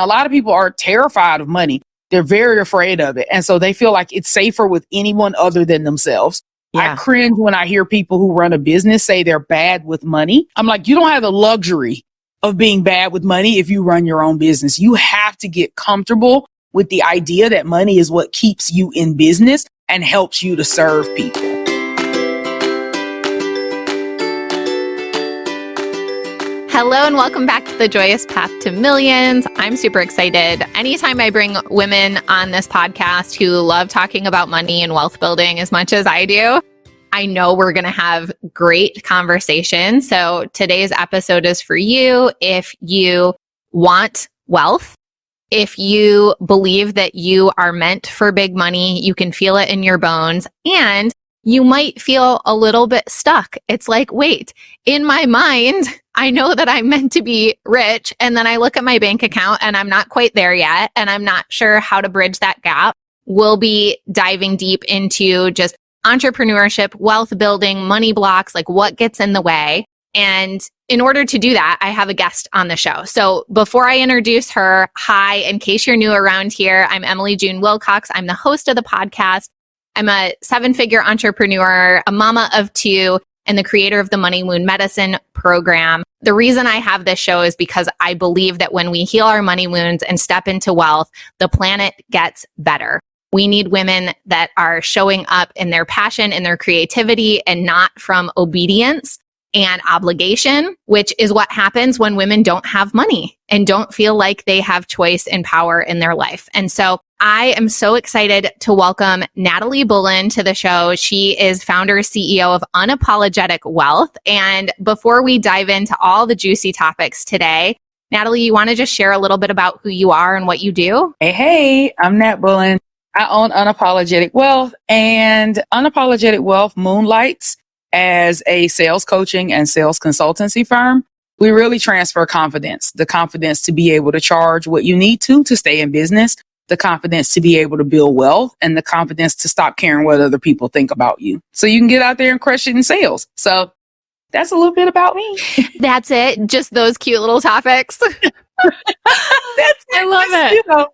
A lot of people are terrified of money. They're very afraid of it. And so they feel like it's safer with anyone other than themselves. Yeah. I cringe when I hear people who run a business say they're bad with money. I'm like, you don't have the luxury of being bad with money if you run your own business. You have to get comfortable with the idea that money is what keeps you in business and helps you to serve people. Hello and welcome back to the Joyous Path to Millions. I'm super excited. Anytime I bring women on this podcast who love talking about money and wealth building as much as I do, I know we're going to have great conversations. So today's episode is for you if you want wealth. If you believe that you are meant for big money, you can feel it in your bones, and you might feel a little bit stuck. It's like, wait, in my mind, I know that I'm meant to be rich, and then I look at my bank account and I'm not quite there yet, and I'm not sure how to bridge that gap. We'll be diving deep into just entrepreneurship, wealth building, money blocks, like what gets in the way. And in order to do that, I have a guest on the show. So before I introduce her, hi, in case you're new around here, I'm Emily June Wilcox. I'm the host of the podcast. I'm a 7-figure entrepreneur, a mama of 2, and the creator of the Money Wound Medicine program. The reason I have this show is because I believe that when we heal our money wounds and step into wealth, the planet gets better. We need women that are showing up in their passion and their creativity and not from obedience and obligation, which is what happens when women don't have money and don't feel like they have choice and power in their life. And so I am so excited to welcome Natalie Bullen to the show. She is founder and CEO of Unapologetic Wealth. And before we dive into all the juicy topics today, Natalie, you want to just share a little bit about who you are and what you do? Hey, I'm Nat Bullen. I own Unapologetic Wealth, and Unapologetic Wealth moonlights as a sales coaching and sales consultancy firm. We really transfer confidence, the confidence to be able to charge what you need to stay in business, the confidence to be able to build wealth, and the confidence to stop caring what other people think about you. So you can get out there and crush it in sales. So that's a little bit about me. That's it. Just those cute little topics. I love it. You know,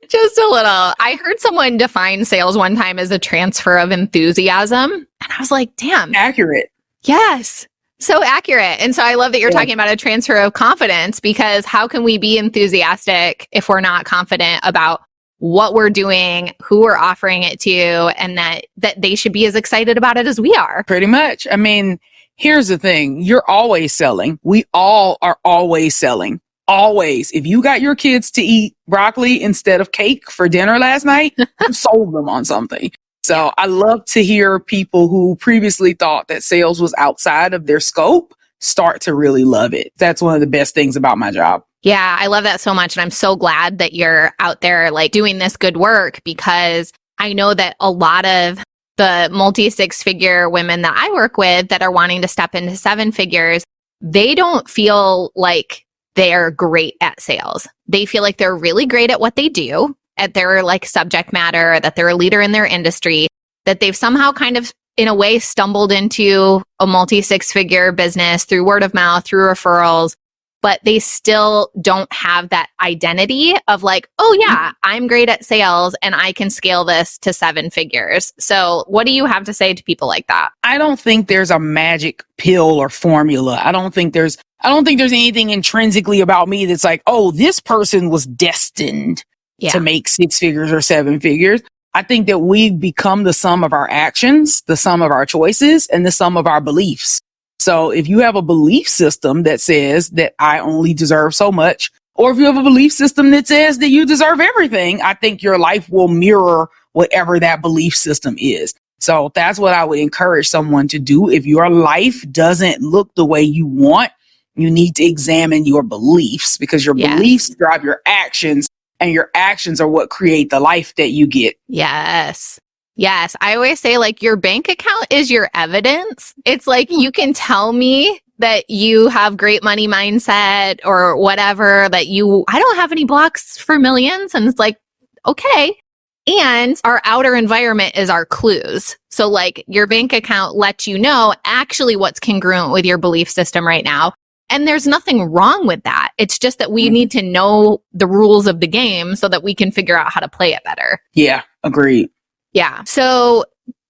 Just a little. I heard someone define sales one time as a transfer of enthusiasm. And I was like, damn. accurate. Yes. So accurate. And so I love that you're talking about a transfer of confidence, because how can we be enthusiastic if we're not confident about what we're doing, who we're offering it to, and that they should be as excited about it as we are? Pretty much. I mean, here's the thing. You're always selling. We all are always selling. Always. If you got your kids to eat broccoli instead of cake for dinner last night, you sold them on something. So I love to hear people who previously thought that sales was outside of their scope start to really love it. That's one of the best things about my job. Yeah, I love that so much. And I'm so glad that you're out there like doing this good work, because I know that a lot of the multi-6-figure women that I work with that are wanting to step into 7 figures, they don't feel like they're great at sales. They feel like they're really great at what they do, at their like subject matter, that they're a leader in their industry, that they've somehow kind of in a way stumbled into a multi-6-figure business through word of mouth, through referrals, but they still don't have that identity of like, oh yeah, I'm great at sales and I can scale this to 7 figures. So what do you have to say to people like that? I don't think there's a magic pill or formula. I don't think there's anything intrinsically about me that's like, oh, this person was destined to make 6 figures or 7 figures. I think that we become the sum of our actions, the sum of our choices, and the sum of our beliefs. So if you have a belief system that says that I only deserve so much, or if you have a belief system that says that you deserve everything, I think your life will mirror whatever that belief system is. So that's what I would encourage someone to do. If your life doesn't look the way you want, you need to examine your beliefs, because your beliefs drive your actions, and your actions are what create the life that you get. Yes. Yes. I always say like your bank account is your evidence. It's like you can tell me that you have great money mindset or whatever, I don't have any blocks for millions. And it's like, okay. And our outer environment is our clues. So like your bank account lets you know actually what's congruent with your belief system right now. And there's nothing wrong with that. It's just that we need to know the rules of the game so that we can figure out how to play it better. Yeah, agreed. Yeah. So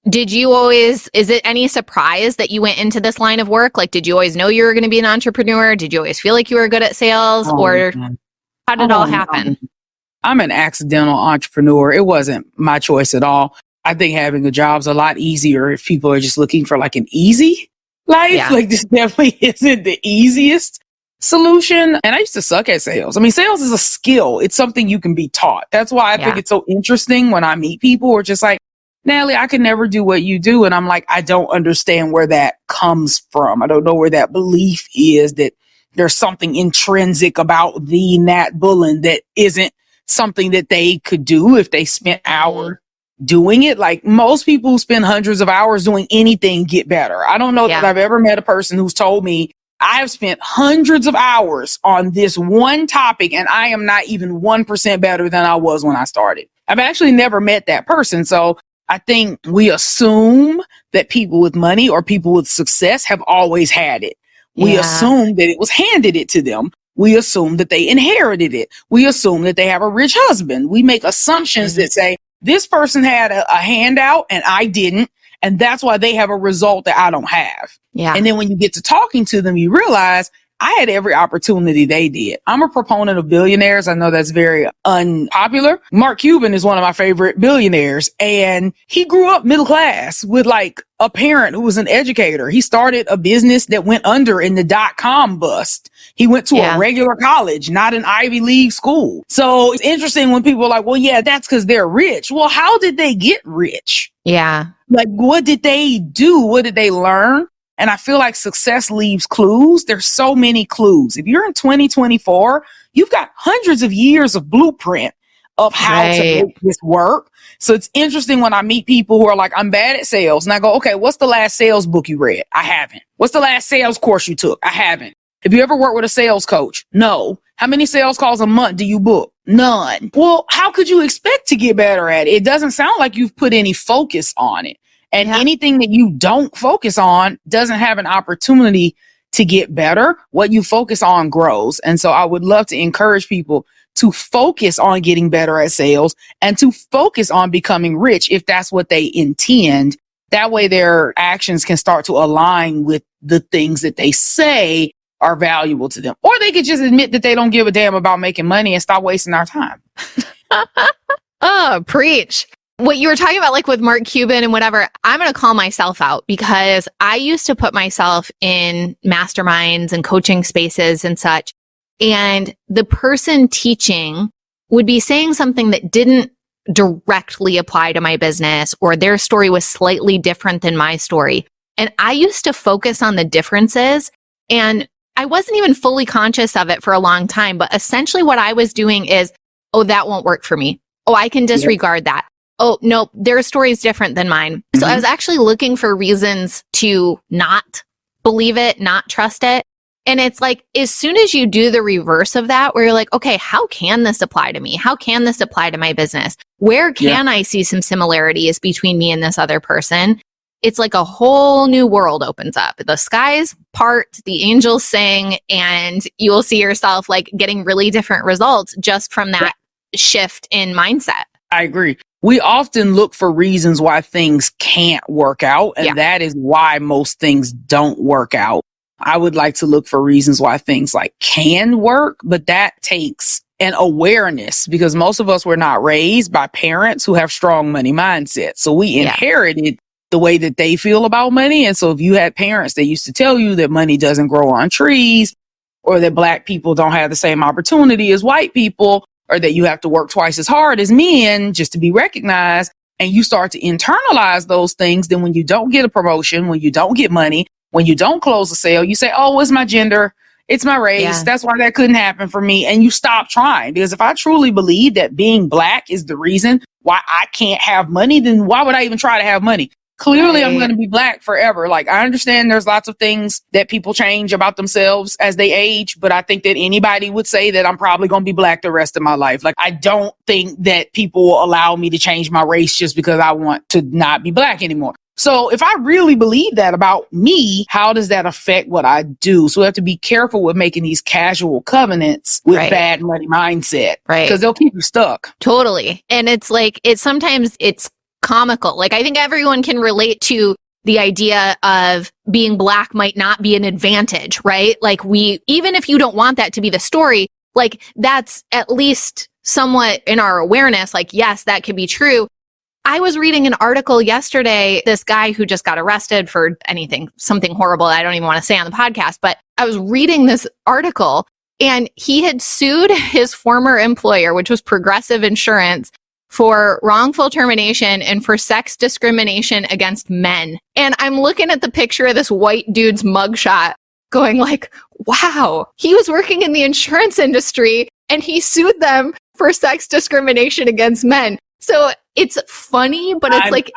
did you always, is it any surprise that you went into this line of work? Like, did you always know you were going to be an entrepreneur? Did you always feel like you were good at sales? Or how did it all happen? I'm an accidental entrepreneur. It wasn't my choice at all. I think having a job's a lot easier if people are just looking for like an easy life. Yeah. Like this definitely isn't the easiest solution. And I used to suck at sales. I mean, sales is a skill. It's something you can be taught. That's why I think it's so interesting when I meet people who are just like, Natalie, I could never do what you do. And I'm like, I don't understand where that comes from. I don't know where that belief is that there's something intrinsic about the Nat Bullen that isn't something that they could do if they spent hours doing it. Like most people who spend hundreds of hours doing anything get better. I don't know that I've ever met a person who's told me I have spent hundreds of hours on this one topic and I am not even 1% better than I was when I started. I've actually never met that person. So I think we assume that people with money or people with success have always had it. We assume that it was handed it to them. We assume that they inherited it. We assume that they have a rich husband. We make assumptions that say, this person had a handout and I didn't. And that's why they have a result that I don't have. Yeah. And then when you get to talking to them, you realize I had every opportunity they did. I'm a proponent of billionaires. I know that's very unpopular. Mark Cuban is one of my favorite billionaires. And he grew up middle class with like a parent who was an educator. He started a business that went under in the dot-com bust. He went to a regular college, not an Ivy League school. So it's interesting when people are like, well, yeah, that's because they're rich. Well, how did they get rich? Yeah. Like, what did they do? What did they learn? And I feel like success leaves clues. There's so many clues. If you're in 2024, you've got hundreds of years of blueprint of how to make this work. So it's interesting when I meet people who are like, I'm bad at sales. And I go, okay, what's the last sales book you read? I haven't. What's the last sales course you took? I haven't. Have you ever worked with a sales coach? No. How many sales calls a month do you book? None. Well, how could you expect to get better at it? It doesn't sound like you've put any focus on it. And anything that you don't focus on doesn't have an opportunity to get better. What you focus on grows. And so I would love to encourage people to focus on getting better at sales and to focus on becoming rich if that's what they intend. That way their actions can start to align with the things that they say are valuable to them. Or they could just admit that they don't give a damn about making money and stop wasting our time. Oh, preach. What you were talking about, like with Mark Cuban and whatever, I'm going to call myself out because I used to put myself in masterminds and coaching spaces and such. And the person teaching would be saying something that didn't directly apply to my business, or their story was slightly different than my story. And I used to focus on the differences, and I wasn't even fully conscious of it for a long time. But essentially what I was doing is, oh, that won't work for me. Oh, I can disregard that. Oh, no, their story is different than mine. So I was actually looking for reasons to not believe it, not trust it. And it's like, as soon as you do the reverse of that, where you're like, okay, how can this apply to me? How can this apply to my business? Where can I see some similarities between me and this other person? It's like a whole new world opens up. The skies part, the angels sing, and you will see yourself like getting really different results just from that shift in mindset. I agree. We often look for reasons why things can't work out, and that is why most things don't work out. I would like to look for reasons why things like can work, but that takes an awareness because most of us were not raised by parents who have strong money mindsets. So we inherited the way that they feel about money. And so if you had parents that used to tell you that money doesn't grow on trees, or that Black people don't have the same opportunity as white people, or that you have to work twice as hard as men just to be recognized, and you start to internalize those things, then when you don't get a promotion, when you don't get money, when you don't close a sale, you say, oh, it's my gender, it's my race, that's why that couldn't happen for me. And you stop trying. Because if I truly believe that being Black is the reason why I can't have money, then why would I even try to have money? Clearly, I'm going to be Black forever. Like, I understand there's lots of things that people change about themselves as they age, but I think that anybody would say that I'm probably going to be Black the rest of my life. Like, I don't think that people will allow me to change my race just because I want to not be Black anymore. So if I really believe that about me, how does that affect what I do? So we have to be careful with making these casual covenants with bad money mindset. Right. Because they'll keep you stuck. Totally. And it's like, sometimes it's comical. Like, I think everyone can relate to the idea of being Black might not be an advantage, right? Like, even if you don't want that to be the story, like, that's at least somewhat in our awareness. Like, yes, that could be true. I was reading an article yesterday, this guy who just got arrested for something horrible I don't even want to say on the podcast, but I was reading this article and he had sued his former employer, which was Progressive Insurance, for wrongful termination and for sex discrimination against men. And I'm looking at the picture of this white dude's mugshot going like, wow, he was working in the insurance industry and he sued them for sex discrimination against men. So it's funny, but it's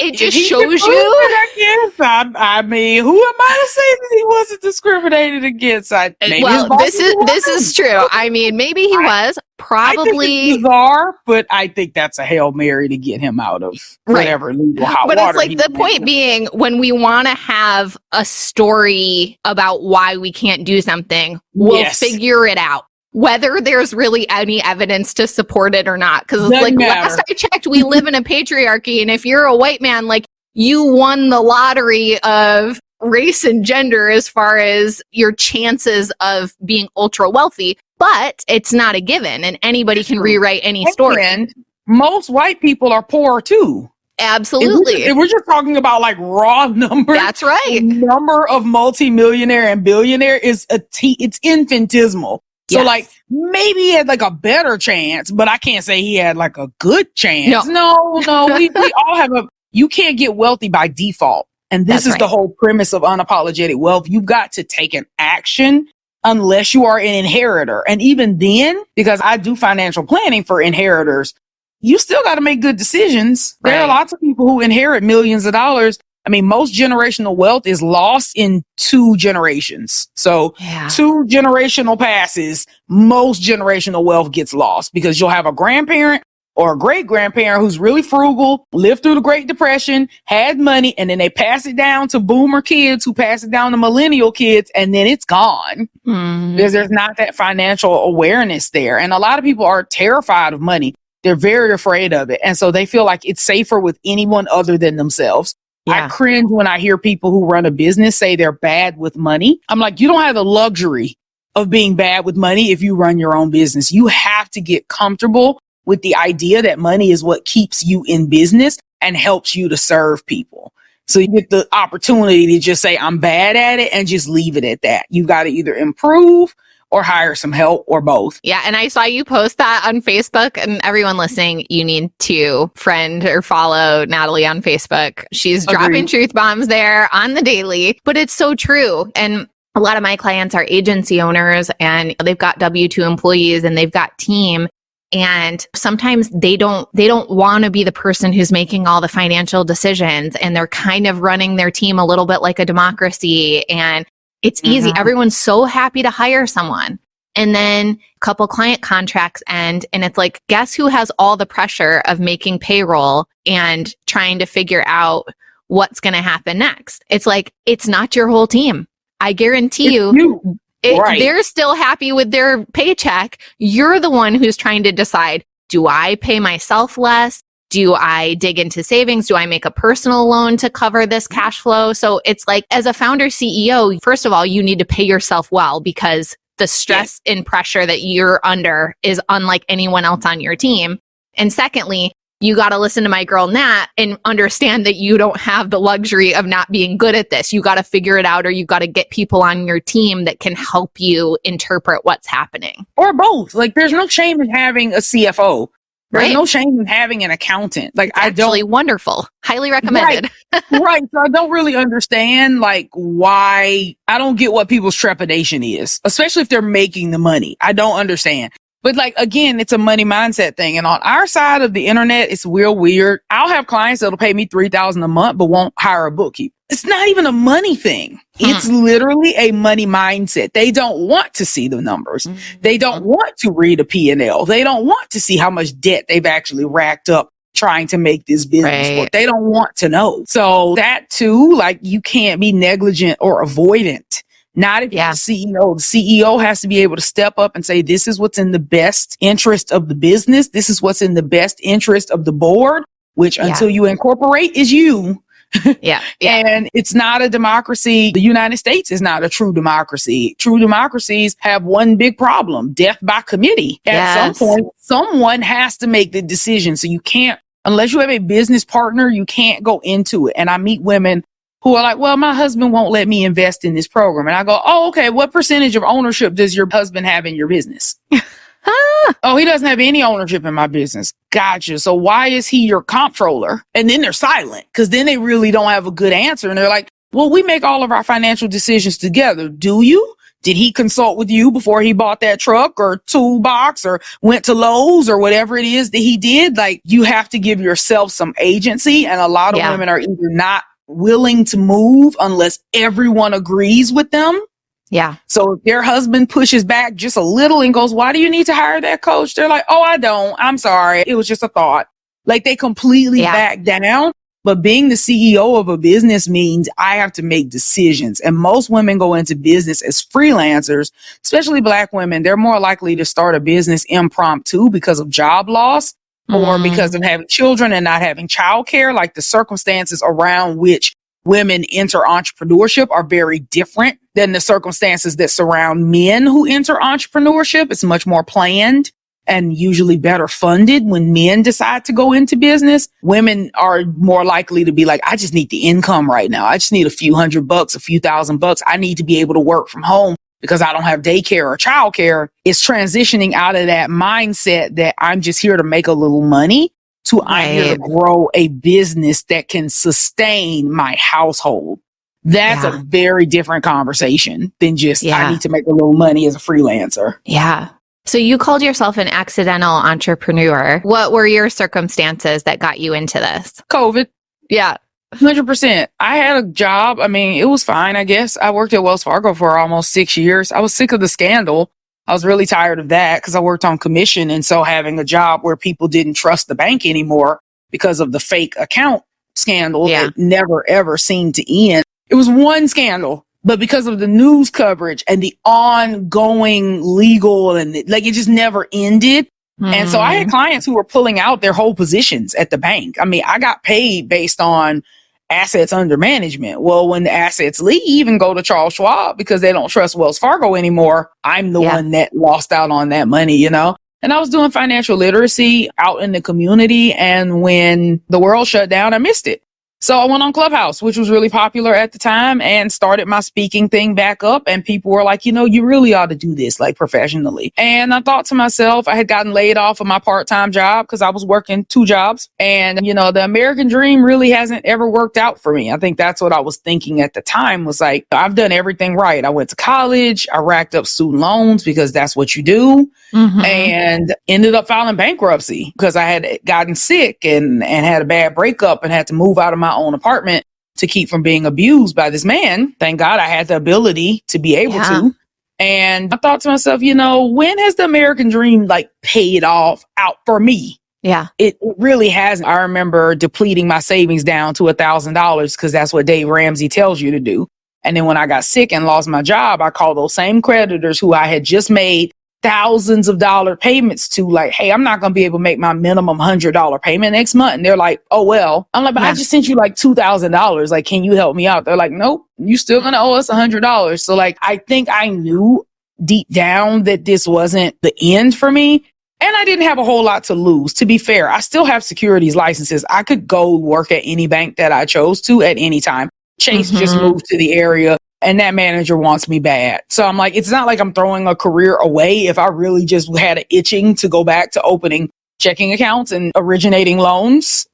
it just shows you. I guess. I mean, who am I to say that he wasn't discriminated against? This is true. I mean, maybe he was. Probably. I think it's bizarre, but I think that's a Hail Mary to get him out of whatever legal hot water. But it's like the point being, when we want to have a story about why we can't do something, we'll figure it out. Whether there's really any evidence to support it or not. Because it's like, last I checked, we live in a patriarchy. And if you're a white man, like, you won the lottery of race and gender as far as your chances of being ultra wealthy. But it's not a given. And anybody can rewrite any story. And most white people are poor too. Absolutely. If we're just talking about like raw numbers. That's right. The number of multimillionaire and billionaire is it's infinitesimal. So like maybe he had like a better chance, but I can't say he had like a good chance. No, we all you can't get wealthy by default. And this is the whole premise of unapologetic wealth. You've got to take an action unless you are an inheritor. And even then, because I do financial planning for inheritors, you still got to make good decisions. There are lots of people who inherit millions of dollars. I mean, most generational wealth is lost in 2 generations. So 2 generational passes, most generational wealth gets lost because you'll have a grandparent or a great grandparent who's really frugal, lived through the Great Depression, had money, and then they pass it down to boomer kids who pass it down to millennial kids, and then it's gone. Because there's not that financial awareness there. And a lot of people are terrified of money. They're very afraid of it. And so they feel like it's safer with anyone other than themselves. I cringe when I hear people who run a business say they're bad with money. I'm like, you don't have the luxury of being bad with money if you run your own business. You have to get comfortable with the idea that money is what keeps you in business and helps you to serve people. So you get the opportunity to just say, I'm bad at it, and just leave it at that. You've got to either improve or hire some help or both. Yeah. And I saw you post that on Facebook, and everyone listening, you need to friend or follow Natalie on Facebook. She's dropping truth bombs there on the daily, but it's so true. And a lot of my clients are agency owners and they've got W-2 employees and they've got team. And sometimes they don't want to be the person who's making all the financial decisions, and they're kind of running their team a little bit like a democracy. And it's easy. Everyone's so happy to hire someone. And then a couple client contracts end, and it's like, guess who has all the pressure of making payroll and trying to figure out what's going to happen next? It's like, it's not your whole team. I guarantee you. They're still happy with their paycheck. You're the one who's trying to decide, do I pay myself less? Do I dig into savings? Do I make a personal loan to cover this cash flow? So it's like, as a founder CEO, first of all, you need to pay yourself well, because the stress and pressure that you're under is unlike anyone else on your team. And secondly, you got to listen to my girl Nat and understand that you don't have the luxury of not being good at this. You got to figure it out, or you got to get people on your team that can help you interpret what's happening. Or both. Like, there's no shame in having a CFO. There's no shame in having an accountant. Like, it's actually wonderful. Highly recommended. Right. So I don't really understand, like, why. I don't get what people's trepidation is, especially if they're making the money. I don't understand. But like, again, it's a money mindset thing. And on our side of the internet, it's real weird. I'll have clients that'll pay me $3,000 a month, but won't hire a bookkeeper. It's not even a money thing. It's literally a money mindset. They don't want to see the numbers. They don't want to read a P&L. They don't want to see how much debt they've actually racked up trying to make this business work. They don't want to know. So that too, like you can't be negligent or avoidant. Not if you're the CEO. The CEO has to be able to step up and say, this is what's in the best interest of the business. This is what's in the best interest of the board, which until you incorporate is you. And it's not a democracy. The United States is not a true democracy. True democracies have one big problem: death by committee. At some point, someone has to make the decision. So you can't, unless you have a business partner, you can't go into it. And I meet women who are like, well, my husband won't let me invest in this program. And I go, oh, okay, what percentage of ownership does your husband have in your business? Oh, he doesn't have any ownership in my business. Gotcha. So why is he your comptroller? And then they're silent because then they really don't have a good answer. And they're like, well, we make all of our financial decisions together. Do you? Did he consult with you before he bought that truck or toolbox or went to Lowe's or whatever it is that he did? Like, you have to give yourself some agency. And a lot of women are either not willing to move unless everyone agrees with them. So if their husband pushes back just a little and goes, why do you need to hire that coach? They're like, oh, I don't. I'm sorry. It was just a thought. Like they completely back down. But being the CEO of a business means I have to make decisions. And most women go into business as freelancers, especially Black women. They're more likely to start a business impromptu because of job loss or because of having children and not having childcare. Like the circumstances around which women enter entrepreneurship are very different than the circumstances that surround men who enter entrepreneurship. It's much more planned and usually better funded when men decide to go into business. Women are more likely to be like, I just need the income right now. I just need a few $100, a few $1,000. I need to be able to work from home because I don't have daycare or childcare. It's transitioning out of that mindset that I'm just here to make a little money to I'm here to grow a business that can sustain my household. That's a very different conversation than just I need to make a little money as a freelancer. So you called yourself an accidental entrepreneur. What were your circumstances that got you into this? COVID. 100%. I had a job. I mean, it was fine, I guess. I worked at Wells Fargo for almost 6 years. I was sick of the scandal. I was really tired of that because I worked on commission. And so having a job where people didn't trust the bank anymore because of the fake account scandal that never, ever seemed to end. It was one scandal, but because of the news coverage and the ongoing legal and like it just never ended. And so I had clients who were pulling out their whole positions at the bank. I mean, I got paid based on assets under management. Well, when the assets leave and go to Charles Schwab because they don't trust Wells Fargo anymore, I'm the one that lost out on that money, you know? And I was doing financial literacy out in the community. And when the world shut down, I missed it. So I went on Clubhouse, which was really popular at the time, and started my speaking thing back up. And people were like, you know, you really ought to do this like professionally. And I thought to myself, I had gotten laid off of my part-time job because I was working 2 jobs. And, you know, the American dream really hasn't ever worked out for me. I think that's what I was thinking at the time was like, I've done everything right. I went to college. I racked up student loans because that's what you do. And ended up filing bankruptcy because I had gotten sick and had a bad breakup and had to move out of my own apartment to keep from being abused by this man. Thank God I had the ability to be able to. And I thought to myself, you know, when has the American dream like paid off out for me? It really hasn't. I remember depleting my savings down to $1,000 because that's what Dave Ramsey tells you to do. And then when I got sick and lost my job, I called those same creditors who I had just made thousands of dollar payments to like, hey, I'm not going to be able to make my minimum $100 payment next month. And they're like, oh, well, I'm like, but I just sent you like $2,000. Like, can you help me out? They're like, nope, you still going to owe us $100. So like, I think I knew deep down that this wasn't the end for me. And I didn't have a whole lot to lose. To be fair, I still have securities licenses. I could go work at any bank that I chose to at any time. Chase just moved to the area. And that manager wants me bad. So I'm like, it's not like I'm throwing a career away. If I really just had an itching to go back to opening checking accounts and originating loans,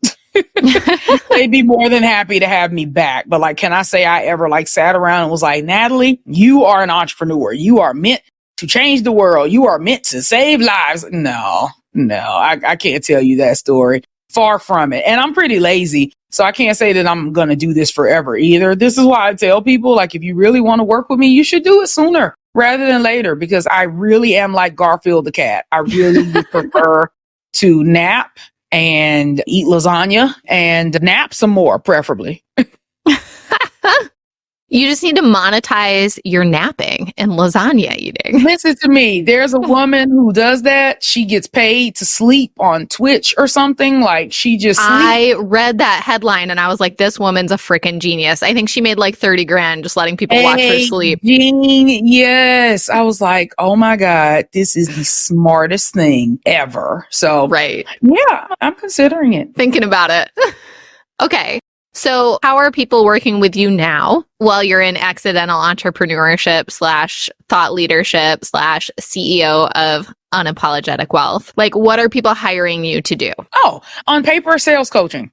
they'd be more than happy to have me back. But like, can I say I ever like sat around and was like, Natalie, you are an entrepreneur. You are meant to change the world. You are meant to save lives. No, I can't tell you that story. Far from it. And I'm pretty lazy. So I can't say that I'm going to do this forever either. This is why I tell people, like, if you really want to work with me, you should do it sooner rather than later, because I really am like Garfield the cat. I really would prefer to nap and eat lasagna and nap some more, preferably. You just need to monetize your napping and lasagna eating. Listen to me. There's a woman who does that. She gets paid to sleep on Twitch or something. Like she just sleeps. I read that headline and I was like, this woman's a freaking genius. I think she made like 30 grand just letting people watch her sleep. Yes. I was like, oh my God, this is the smartest thing ever. So right. Yeah, I'm considering it. Thinking about it. Okay. So how are people working with you now while you're in accidental entrepreneurship / thought leadership / CEO of Unapologetic Wealth? Like, what are people hiring you to do? Oh, on paper, sales coaching.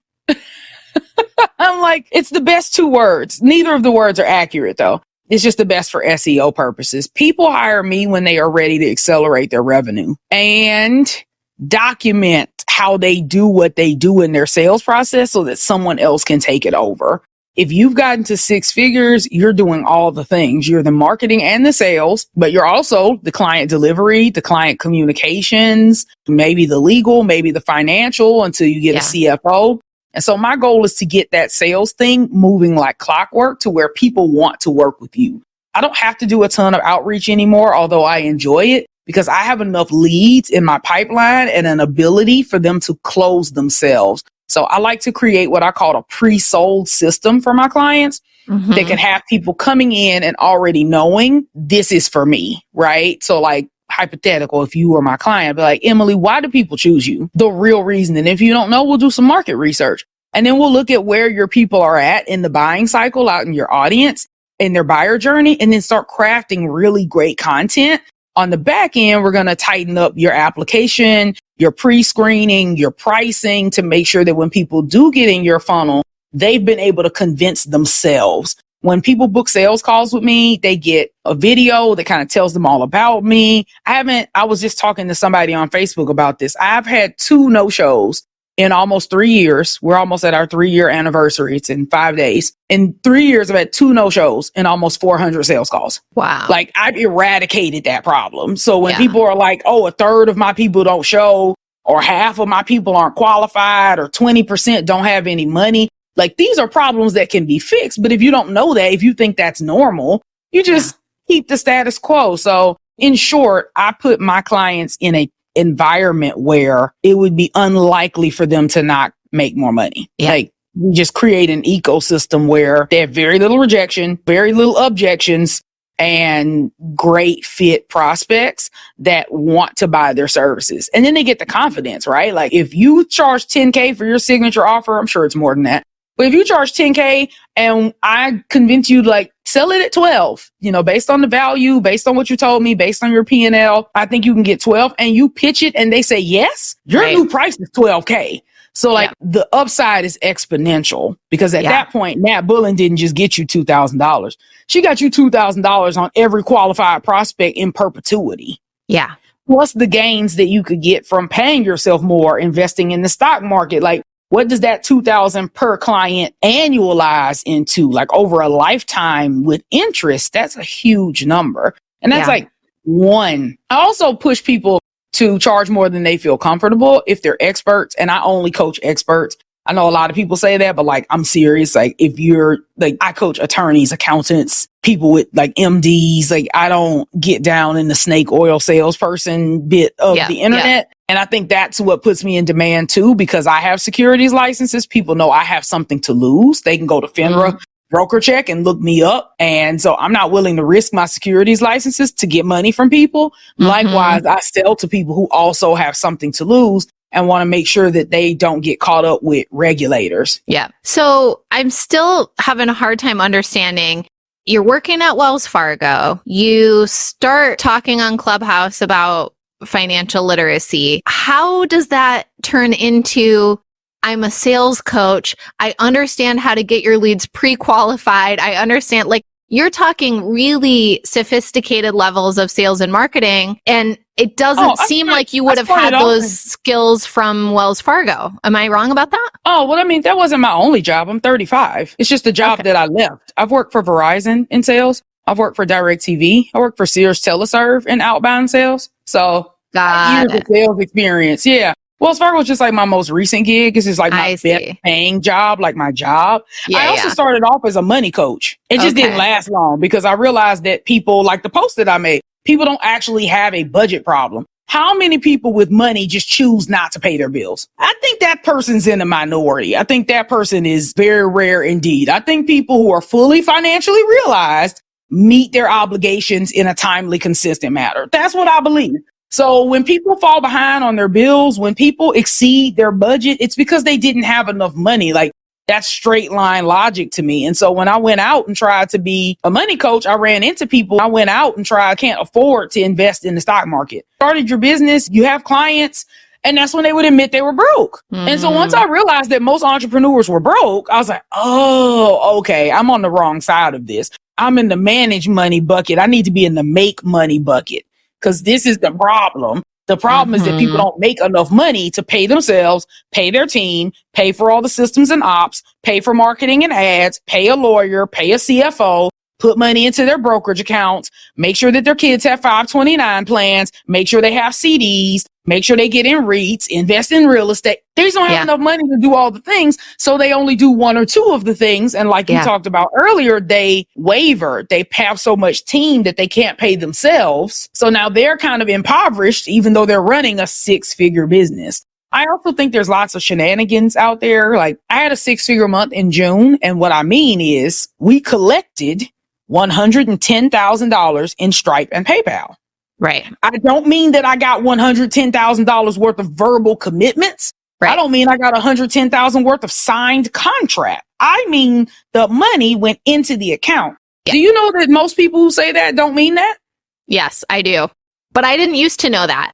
I'm like, it's the best 2 words. Neither of the words are accurate, though. It's just the best for SEO purposes. People hire me when they are ready to accelerate their revenue and document how they do what they do in their sales process so that someone else can take it over. If you've gotten to 6 figures, you're doing all the things. You're the marketing and the sales, but you're also the client delivery, the client communications, maybe the legal, maybe the financial until you get a CFO. And so my goal is to get that sales thing moving like clockwork to where people want to work with you. I don't have to do a ton of outreach anymore, although I enjoy it, because I have enough leads in my pipeline and an ability for them to close themselves. So I like to create what I call a pre-sold system for my clients that can have people coming in and already knowing this is for me, right? So like hypothetical, if you were my client, I'd be like, Emily, why do people choose you? The real reason. And if you don't know, we'll do some market research. And then we'll look at where your people are at in the buying cycle out in your audience, in their buyer journey, and then start crafting really great content. On the back end, we're going to tighten up your application, your pre-screening, your pricing to make sure that when people do get in your funnel, they've been able to convince themselves. When people book sales calls with me, they get a video that kind of tells them all about me. I was just talking to somebody on Facebook about this. I've had 2 no-shows in almost 3 years. We're almost at our 3-year anniversary. It's in 5 days. In 3 years, I've had 2 no-shows and almost 400 sales calls. Wow. Like I've eradicated that problem. So when people are like, oh, a third of my people don't show, or half of my people aren't qualified, or 20% don't have any money, like these are problems that can be fixed. But if you don't know that, if you think that's normal, you just keep the status quo. So in short, I put my clients in a environment where it would be unlikely for them to not make more money. Like we just create an ecosystem where they have very little rejection, very little objections, and great fit prospects that want to buy their services. And then they get the confidence, right? Like if you charge $10K for your signature offer, I'm sure it's more than that. But if you charge $10K and I convince you to like sell it at 12, based on the value, based on what you told me, based on your P&L, I think you can get 12, and you pitch it and they say, yes, your new price is $12K. So like the upside is exponential, because at that point, Nat Bullen didn't just get you $2,000. She got you $2,000 on every qualified prospect in perpetuity. Yeah. Plus the gains that you could get from paying yourself more, investing in the stock market. Like, what does that $2,000 per client annualize into? Like over a lifetime with interest, that's a huge number. And that's like one. I also push people to charge more than they feel comfortable if they're experts. And I only coach experts. I know a lot of people say that, but like, I'm serious. Like if you're like, I coach attorneys, accountants, people with like MDs, like I don't get down in the snake oil salesperson bit of the internet. And I think that's what puts me in demand too, because I have securities licenses. People know I have something to lose. They can go to FINRA, broker check, and look me up. And so I'm not willing to risk my securities licenses to get money from people. Likewise, I sell to people who also have something to lose and want to make sure that they don't get caught up with regulators. Yeah. So I'm still having a hard time understanding. You're working at Wells Fargo. You start talking on Clubhouse about financial literacy. How does that turn into, I'm a sales coach, I understand how to get your leads pre-qualified, I understand, like, you're talking really sophisticated levels of sales and marketing, and it doesn't seem like you would have had those skills from Wells Fargo. Am I wrong about that? Oh, well, I mean, that wasn't my only job. I'm 35. It's just a job that I left. I've worked for Verizon in sales. I've worked for DirecTV. I worked for Sears Teleserve in outbound sales. So years of sales experience. Yeah. Wells Fargo is just like my most recent gig. This is like my best paying job, like my job. I also started off as a money coach. It just didn't last long because I realized that people, like the post that I made, people don't actually have a budget problem. How many people with money just choose not to pay their bills? I think that person's in the minority. I think that person is very rare indeed. I think people who are fully financially realized meet their obligations in a timely, consistent manner. That's what I believe. So when people fall behind on their bills, when people exceed their budget, it's because they didn't have enough money. Like, that's straight line logic to me. And so when I went out and tried to be a money coach, I ran into people. I went out and tried, can't afford to invest in the stock market. Started your business, you have clients, and that's when they would admit they were broke. Mm-hmm. And so once I realized that most entrepreneurs were broke, I was like, oh, okay, I'm on the wrong side of this. I'm in the manage money bucket. I need to be in the make money bucket. Because this is the problem. The problem is that people don't make enough money to pay themselves, pay their team, pay for all the systems and ops, pay for marketing and ads, pay a lawyer, pay a CFO, put money into their brokerage accounts, make sure that their kids have 529 plans, make sure they have CDs, make sure they get in REITs, invest in real estate. They just don't have enough money to do all the things. So they only do one or two of the things. And like you talked about earlier, they waver. They have so much team that they can't pay themselves. So now they're kind of impoverished, even though they're running a 6-figure business. I also think there's lots of shenanigans out there. Like, I had a 6-figure month in June. And what I mean is we collected $110,000 in Stripe and PayPal. Right. I don't mean that I got $110,000 worth of verbal commitments. Right. I don't mean I got $110,000 worth of signed contract. I mean the money went into the account. Yeah. Do you know that most people who say that don't mean that? Yes, I do. But I didn't used to know that.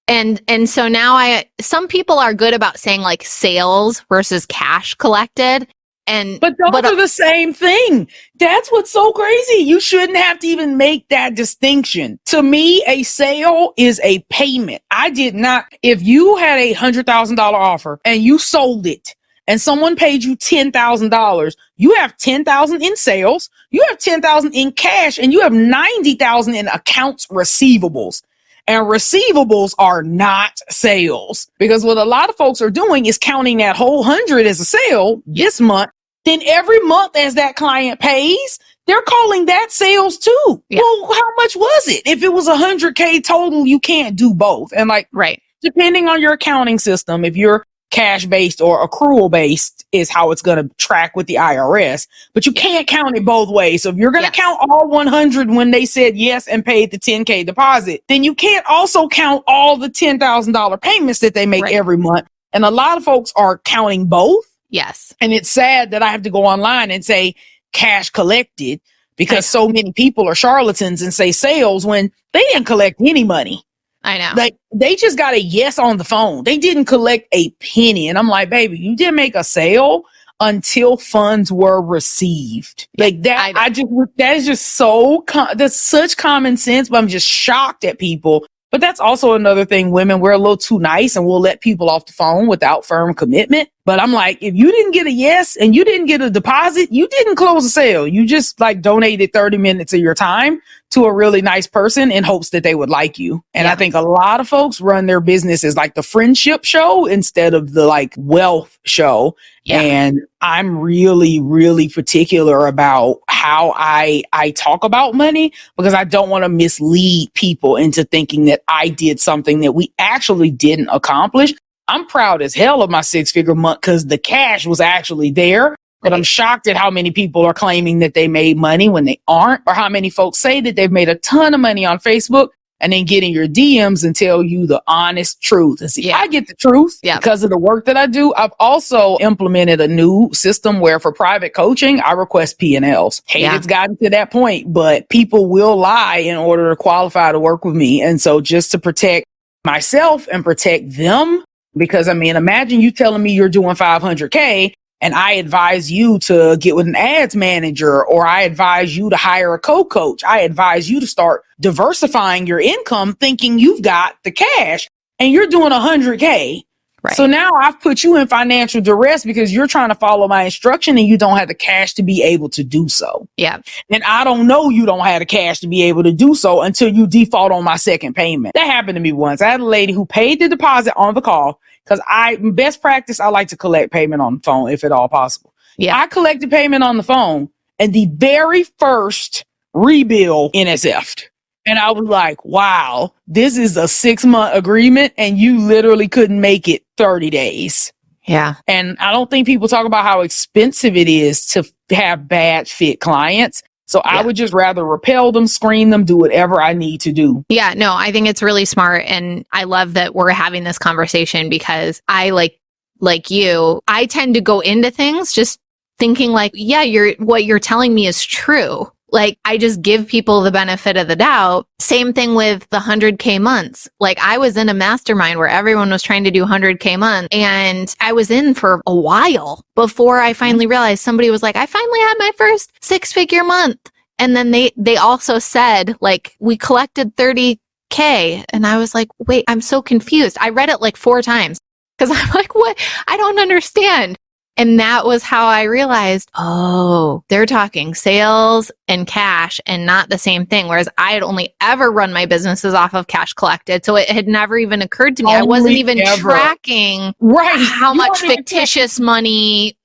And so now some people are good about saying like sales versus cash collected. But those are the same thing. That's what's so crazy. You shouldn't have to even make that distinction. To me, a sale is a payment. I did not. If you had a $100,000 offer and you sold it and someone paid you $10,000, you have $10,000 in sales, you have $10,000 in cash, and you have $90,000 in accounts receivables. And receivables are not sales, because what a lot of folks are doing is counting that whole 100 as a sale this month. Then every month as that client pays, they're calling that sales too. Yeah. Well, how much was it? If it was $100K total, you can't do both. And like, depending on your accounting system, if you're cash-based or accrual-based is how it's going to track with the IRS, but you can't count it both ways. So if you're going to count all 100 when they said yes and paid the $10K deposit, then you can't also count all the $10,000 payments that they make every month. And a lot of folks are counting both. Yes. And it's sad that I have to go online and say cash collected because so many people are charlatans and say sales when they didn't collect any money. I know. Like, they just got a yes on the phone. They didn't collect a penny. And I'm like, baby, you didn't make a sale until funds were received. Like that, that is just so, that's such common sense, but I'm just shocked at people. But that's also another thing. Women, we're a little too nice and we'll let people off the phone without firm commitment. But I'm like, if you didn't get a yes and you didn't get a deposit, you didn't close a sale. You just like donated 30 minutes of your time to a really nice person in hopes that they would like you. And I think a lot of folks run their business as like the friendship show instead of the like wealth show. Yeah. And I'm really, really particular about how I talk about money, because I don't want to mislead people into thinking that I did something that we actually didn't accomplish. I'm proud as hell of my 6-figure month because the cash was actually there. But I'm shocked at how many people are claiming that they made money when they aren't, or how many folks say that they've made a ton of money on Facebook and then get in your DMs and tell you the honest truth. And see, I get the truth because of the work that I do. I've also implemented a new system where for private coaching, I request P&Ls. It's gotten to that point, but people will lie in order to qualify to work with me. And so just to protect myself and protect them, because I mean, imagine you telling me you're doing 500K and I advise you to get with an ads manager, or I advise you to hire a co-coach. I advise you to start diversifying your income thinking you've got the cash and you're doing 100K. Right. So now I've put you in financial duress because you're trying to follow my instruction and you don't have the cash to be able to do so. Yeah. And I don't know you don't have the cash to be able to do so until you default on my second payment. That happened to me once. I had a lady who paid the deposit on the call because best practice, I like to collect payment on the phone if at all possible. Yeah. I collected payment on the phone and the very first rebill NSF'd. And I was like, wow, this is a 6-month agreement and you literally couldn't make it 30 days. Yeah. And I don't think people talk about how expensive it is to have bad fit clients. So I would just rather repel them, screen them, do whatever I need to do. Yeah, no, I think it's really smart. And I love that we're having this conversation because I like you, I tend to go into things just thinking like, yeah, what you're telling me is true. Like, I just give people the benefit of the doubt. Same thing with the 100K months. Like, I was in a mastermind where everyone was trying to do 100K months, and I was in for a while before I finally realized somebody was like, I finally had my first 6-figure month. And then they also said, like, we collected 30K. And I was like, wait, I'm so confused. I read it like 4 times because I'm like, what? I don't understand. And that was how I realized, oh, they're talking sales and cash and not the same thing. Whereas I had only ever run my businesses off of cash collected. So it had never even occurred to me. I wasn't even tracking how much fictitious money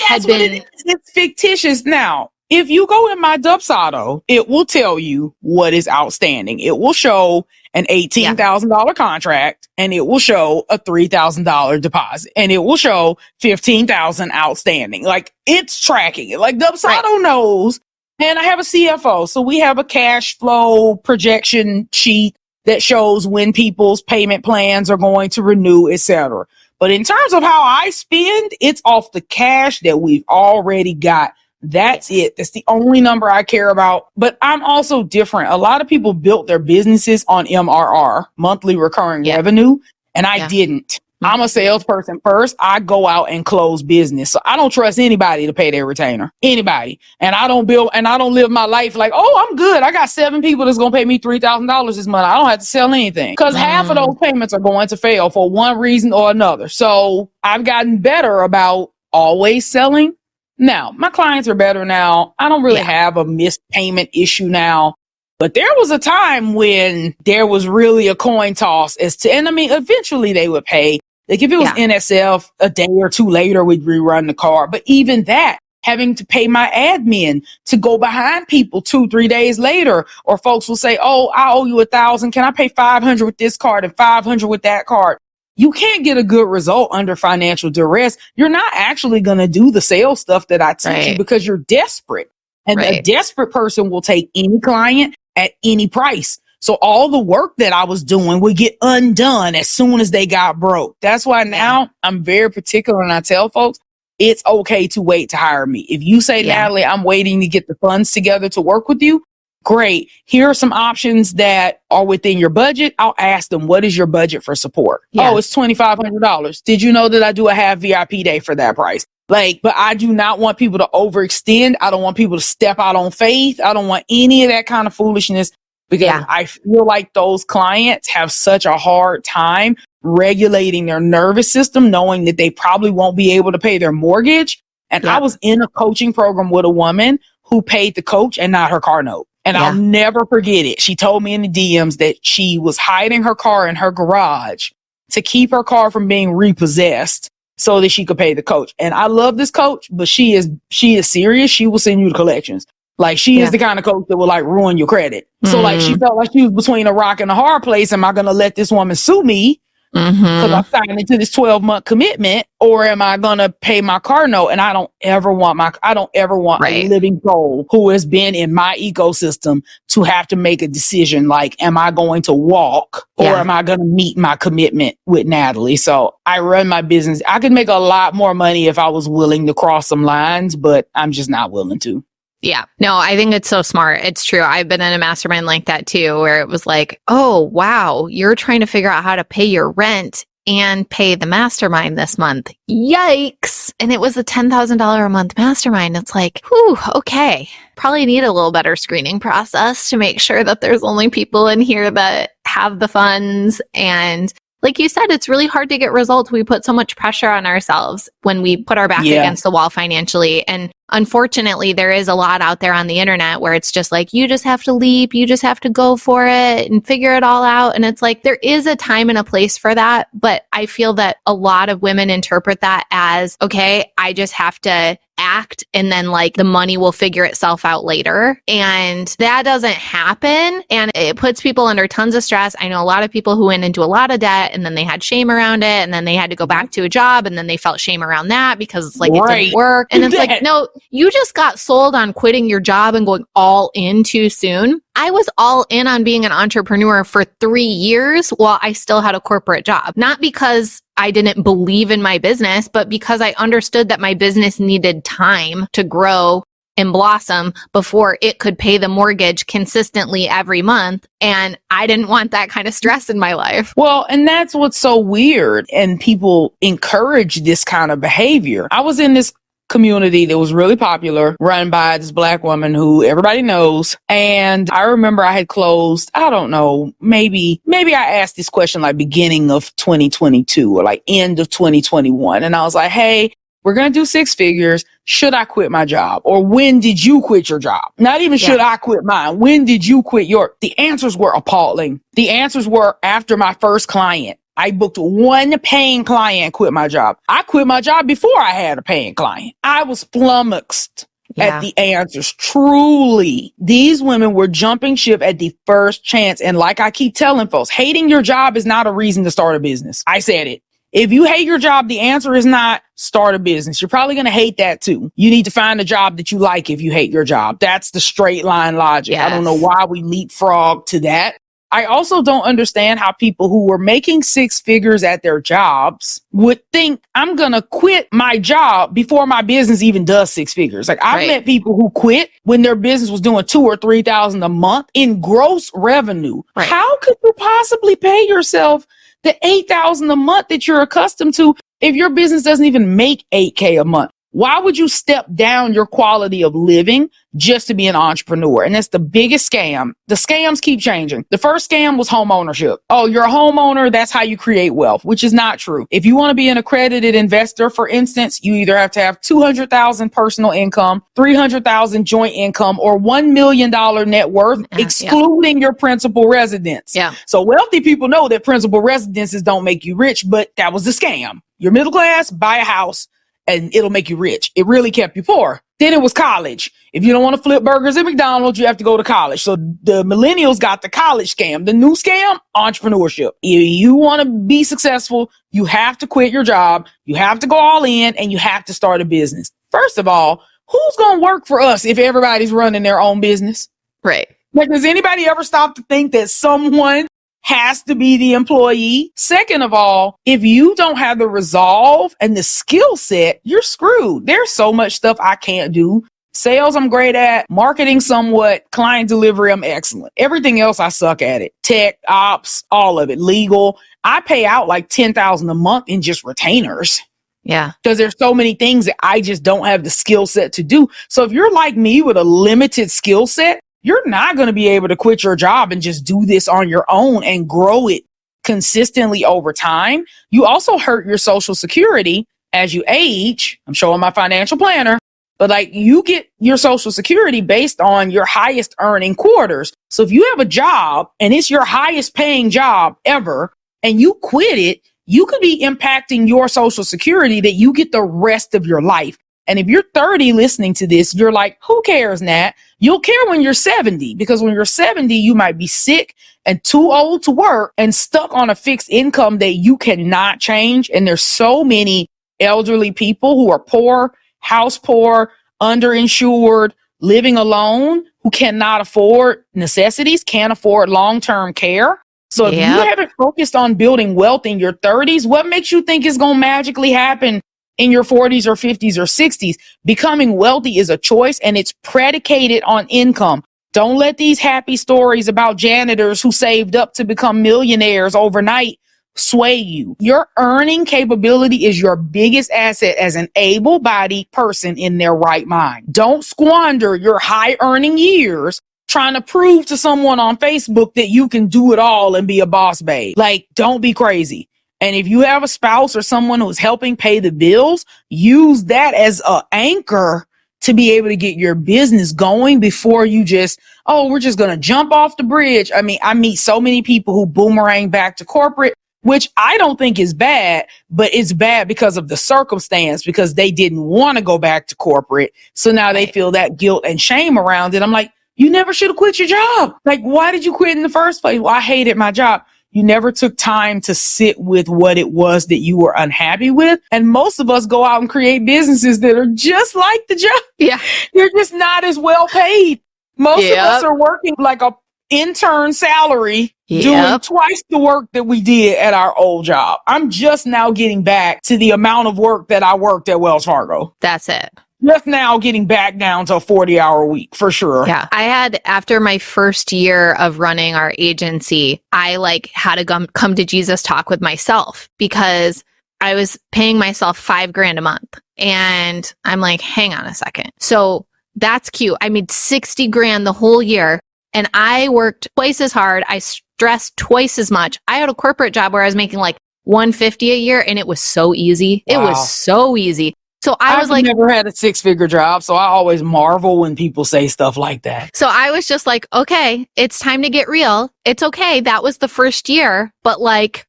had been. It's fictitious. Now, if you go in my Dubsado, it will tell you what is outstanding. It will show an $18,000 contract, and it will show a $3,000 deposit, and it will show $15,000 outstanding. Like, it's tracking it. Like, Dubsado knows. And I have a CFO, so we have a cash flow projection sheet that shows when people's payment plans are going to renew, etc. But in terms of how I spend, it's off the cash that we've already got. That's it. That's the only number I care about. But I'm also different. A lot of people built their businesses on MRR, monthly recurring revenue, and I didn't. I'm a salesperson first. I go out and close business. So I don't trust anybody to pay their retainer. Anybody. And I don't live my life like, oh, I'm good. I got 7 people that's going to pay me $3,000 this month. I don't have to sell anything because half of those payments are going to fail for one reason or another. So I've gotten better about always selling. Now, my clients are better now. I don't really have a missed payment issue now. But there was a time when there was really a coin toss and I mean, eventually they would pay. Like if it was NSF, a day or 2 later, we'd rerun the card. But even that, having to pay my admin to go behind people 2-3 days later, or folks will say, oh, I owe you $1,000. Can I pay $500 with this card and $500 with that card? You can't get a good result under financial duress. You're not actually going to do the sales stuff that I teach you because you're desperate. And a desperate person will take any client at any price. So all the work that I was doing would get undone as soon as they got broke. That's why now I'm very particular and I tell folks, it's okay to wait to hire me. If you say, Natalie, I'm waiting to get the funds together to work with you, great. Here are some options that are within your budget. I'll ask them, what is your budget for support? Oh, it's $2,500. Did you know that I do a half VIP day for that price? Like, but I do not want people to overextend. I don't want people to step out on faith. I don't want any of that kind of foolishness because I feel like those clients have such a hard time regulating their nervous system, knowing that they probably won't be able to pay their mortgage. And I was in a coaching program with a woman who paid the coach and not her car note. And I'll never forget it. She told me in the DMs that she was hiding her car in her garage to keep her car from being repossessed so that she could pay the coach. And I love this coach, but she is serious. She will send you the collections. Like she is the kind of coach that will like ruin your credit. So like she felt like she was between a rock and a hard place. Am I going to let this woman sue me? Because I signed into this 12-month commitment, or am I gonna pay my car note? And I don't ever want a living soul who has been in my ecosystem to have to make a decision like, am I going to walk or am I gonna meet my commitment with Natalie? So I run my business. I could make a lot more money if I was willing to cross some lines, but I'm just not willing to. Yeah. No, I think it's so smart. It's true. I've been in a mastermind like that too, where it was like, oh, wow, you're trying to figure out how to pay your rent and pay the mastermind this month. Yikes. And it was a $10,000 a month mastermind. It's like, whew, okay. Probably need a little better screening process to make sure that there's only people in here that have the funds and like you said, it's really hard to get results. We put so much pressure on ourselves when we put our back against the wall financially. And unfortunately, there is a lot out there on the internet where it's just like, you just have to leap, you just have to go for it and figure it all out. And it's like, there is a time and a place for that. But I feel that a lot of women interpret that as, okay, I just have to act and then like the money will figure itself out later. And that doesn't happen. And it puts people under tons of stress. I know a lot of people who went into a lot of debt and then they had shame around it. And then they had to go back to a job and then they felt shame around that because it's like, it didn't work. And it's like, no, you just got sold on quitting your job and going all in too soon. I was all in on being an entrepreneur for 3 years while I still had a corporate job. Not because I didn't believe in my business, but because I understood that my business needed time to grow and blossom before it could pay the mortgage consistently every month. And I didn't want that kind of stress in my life. Well, and that's what's so weird. And people encourage this kind of behavior. I was in this community that was really popular, run by this Black woman who everybody knows. And I remember I had closed, I don't know, maybe I asked this question like beginning of 2022 or like end of 2021. And I was like, hey, we're going to do 6 figures. Should I quit my job? Or when did you quit your job? Not even should I quit mine. When did you quit your? The answers were appalling. The answers were after my first client. I booked 1 paying client and quit my job. I quit my job before I had a paying client. I was flummoxed at the answers. Truly, these women were jumping ship at the first chance. And like I keep telling folks, hating your job is not a reason to start a business. I said it. If you hate your job, the answer is not start a business. You're probably going to hate that too. You need to find a job that you like if you hate your job. That's the straight line logic. Yes. I don't know why we leapfrog to that. I also don't understand how people who were making 6 figures at their jobs would think I'm going to quit my job before my business even does 6 figures. Like I've met people who quit when their business was doing $2,000 or $3,000 a month in gross revenue. Right. How could you possibly pay yourself the $8,000 a month that you're accustomed to if your business doesn't even make $8K a month? Why would you step down your quality of living just to be an entrepreneur? And that's the biggest scam. The scams keep changing. The first scam was home ownership. Oh, you're a homeowner. That's how you create wealth, which is not true. If you want to be an accredited investor, for instance, you either have to have $200,000 personal income, $300,000 joint income, or $1 million net worth, excluding your principal residence. Yeah. So wealthy people know that principal residences don't make you rich, but that was the scam. You're middle class, buy a house, and it'll make you rich. It really kept you poor. Then it was college. If you don't want to flip burgers at McDonald's, you have to go to college. So the millennials got the college scam. The new scam, entrepreneurship. If you want to be successful, you have to quit your job. You have to go all in and you have to start a business. First of all, who's going to work for us if everybody's running their own business? Right. Like, does anybody ever stop to think that someone has to be the employee? Second of all, if you don't have the resolve and the skill set, you're screwed. There's so much stuff I can't do. Sales, I'm great at. Marketing, somewhat. Client delivery, I'm excellent. Everything else, I suck at it. Tech, ops, all of it. Legal. I pay out like $10,000 a month in just retainers. Yeah. Because there's so many things that I just don't have the skill set to do. So if you're like me with a limited skill set, you're not going to be able to quit your job and just do this on your own and grow it consistently over time. You also hurt your Social Security as you age. I'm showing my financial planner, but like you get your Social Security based on your highest earning quarters. So if you have a job and it's your highest paying job ever and you quit it, you could be impacting your Social Security that you get the rest of your life. And if you're 30 listening to this, you're like, who cares, Nat? You'll care when you're 70, because when you're 70, you might be sick and too old to work and stuck on a fixed income that you cannot change. And there's so many elderly people who are poor, house poor, underinsured, living alone, who cannot afford necessities, can't afford long-term care. So if you haven't focused on building wealth in your 30s, what makes you think it's going to magically happen in your 40s or 50s or 60s? Becoming wealthy is a choice, and it's predicated on income. Don't let these happy stories about janitors who saved up to become millionaires overnight sway you. Your earning capability is your biggest asset as an able-bodied person in their right mind. Don't squander your high earning years trying to prove to someone on Facebook that you can do it all and be a boss babe. Like, don't be crazy. And if you have a spouse or someone who's helping pay the bills, use that as an anchor to be able to get your business going before you just, oh, we're just going to jump off the bridge. I mean, I meet so many people who boomerang back to corporate, which I don't think is bad, but it's bad because of the circumstance, because they didn't want to go back to corporate. So now they feel that guilt and shame around it. I'm like, you never should have quit your job. Like, why did you quit in the first place? Well, I hated my job. You never took time to sit with what it was that you were unhappy with. And most of us go out and create businesses that are just like the job. Yeah. You're just not as well paid. Most of us are working like a intern salary, doing twice the work that we did at our old job. I'm just now getting back to the amount of work that I worked at Wells Fargo. That's it. Just now getting back down to a 40-hour week for sure. Yeah. I had, after my first year of running our agency, I had to come to Jesus talk with myself, because I was paying myself $5,000 a month. And I'm like, hang on a second. So that's cute. I made $60,000 the whole year, and I worked twice as hard. I stressed twice as much. I had a corporate job where I was making like $150 a year, and it was so easy. Wow. It was so easy. So I've never had a 6-figure job, so I always marvel when people say stuff like that. So I was just like, okay, it's time to get real. It's okay. That was the first year, but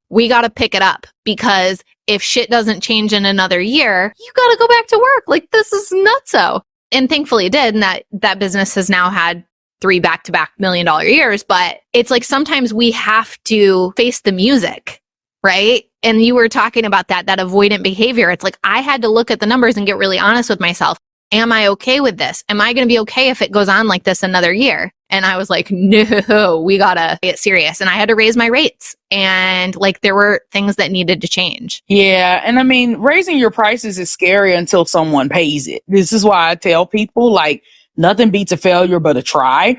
we got to pick it up, because if shit doesn't change in another year, you got to go back to work. This is nutso. And thankfully it did. And that business has now had 3 back-to-back $1 million years. But it's sometimes we have to face the music, right? And you were talking about that avoidant behavior. It's I had to look at the numbers and get really honest with myself. Am I okay with this? Am I going to be okay if it goes on like this another year? And I was like, no, we got to get serious. And I had to raise my rates. And there were things that needed to change. Yeah. And I mean, raising your prices is scary until someone pays it. This is why I tell people, nothing beats a failure but a try.